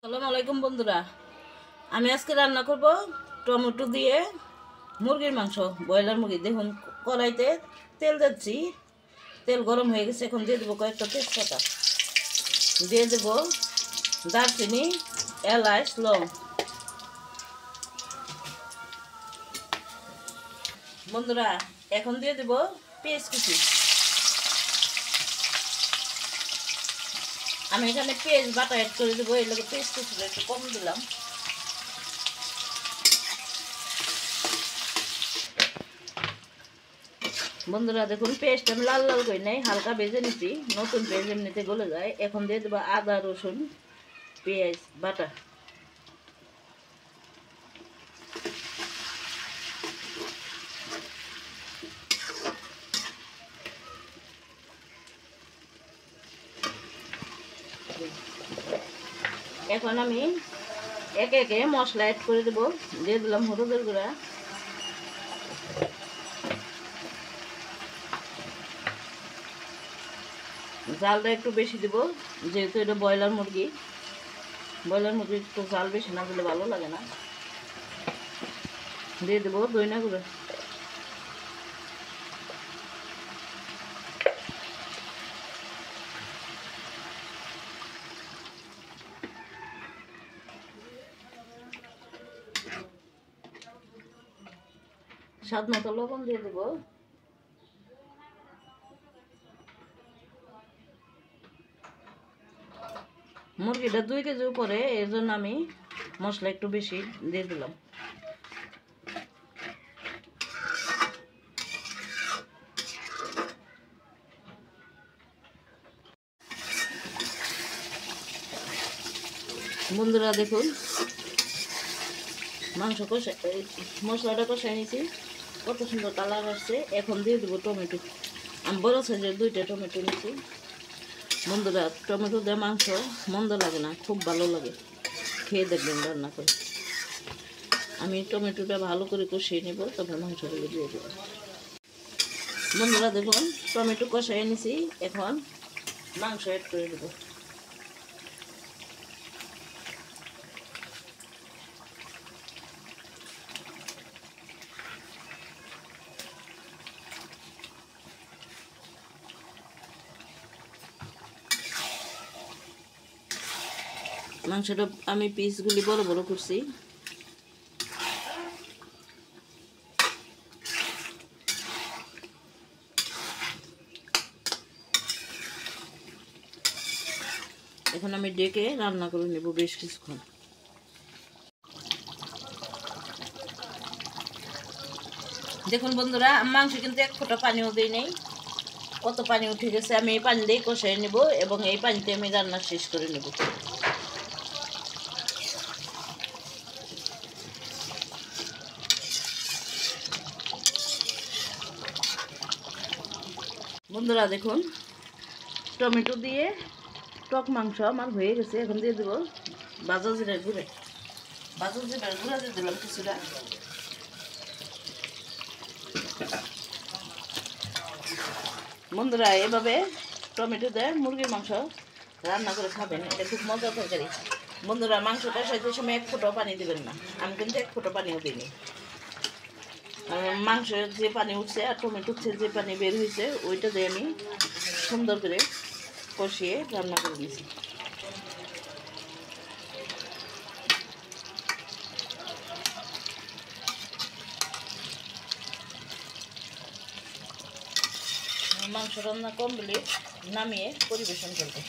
আসসালামু আলাইকুম বন্ধুরা, আমি আজকে রান্না করব টমেটো দিয়ে মুরগির মাংস, ব্রয়লার মুরগি। দেখুন কড়াইতে তেল দিচ্ছি, তেল গরম হয়ে গেছে। এখন দিয়ে দেবো কয়েকটা তেজপাতা, দিয়ে দেব দারচিনি, এলাচ, লং। বন্ধুরা এখন দিয়ে দেব পেঁয়াজ কুচি। আমি এখানে পেঁয়াজ বাটা অ্যাড করে দেবো, এই লোক পেঁয়াজ কুচিটা একটু কম দিলাম। বন্ধুরা দেখুন পেস্ট আমি লাল লাল করে নেই, হালকা ভেজে নিচ্ছি। নতুন পেঁয়াজ এমনিতে গলে যায়। এখন দিয়ে দেবো আদা রসুন পেঁয়াজ বাটা। এখন আমি একে একে মশলা অ্যাড করে দেবো। দিয়ে দিলাম হলুদের গুঁড়া, জালটা একটু বেশি দেব যেহেতু এটা ব্রয়লার মুরগি। ব্রয়লার মুরগি একটু জাল বেশি না দিলে ভালো লাগে না। দিয়ে দেবো ধনিয়া গুঁড়া, স্বাদ মতো লবণ দিয়ে দেবো। মুরগিটা 2 কেজি উপরে, এর জন্য আমি মশলা একটু বেশি দিয়ে দিলাম। বন্ধুরা দেখুন মাংস কষা, মশলাটা কষাই নিয়েছি, কত সুন্দর কালার আসছে। এখন দিয়ে দেবো টমেটো। আমি বড় সাইজের 2টা টমেটো নিয়েছি। বন্ধুরা টমেটো দিয়ে মাংস মন্দ লাগে না, খুব ভালো লাগে, খেয়ে দেখবেন রান্না করে। আমি টমেটোটা ভালো করে কষিয়ে নেব, তারপর মাংসগুলো দিয়ে দেবো। বন্ধুরা দেখুন টমেটো কষাই নিয়েছি, এখন মাংস অ্যাড করে দেবো। মাংসটা আমি পিসগুলি বড় বড় করছি। এখন আমি ডেকে রান্না করে নেব বেশ কিছুক্ষণ। দেখুন বন্ধুরা মাংস কিন্তু 1 ফোঁটা পানিও দিই নেই, কত পানি উঠে গেছে। আমি এই পানি দিয়ে কষাই নেব এবং এই পানিতে আমি রান্না শেষ করে নেব। বন্ধুরা দেখুন টমেটো দিয়ে টক মাংস আমার হয়ে গেছে। এখন দিয়ে দেবো ভাজা জিরার গুঁড়ো। ভাজা জিরার গুঁড়া দিয়ে দিলাম কিছুটা। বন্ধুরা এভাবে টমেটো দিয়ে মুরগির মাংস রান্না করে খাবেন, এটা খুব মজার তরকারি। বন্ধুরা মাংস কষাইতে সময় 1 ফোঁটাও পানি দেবেন না, আমি কিন্তু 1 ফোঁটা পানিও দিইনি। মাংসের যে পানি উঠছে আর টমেটো যে পানি বের হয়েছে ওইটা দিয়ে আমি সুন্দর করে কষিয়ে রান্না করে দিয়েছি। মাংস রান্না কমপ্লিট, নামিয়ে পরিবেশন করবো।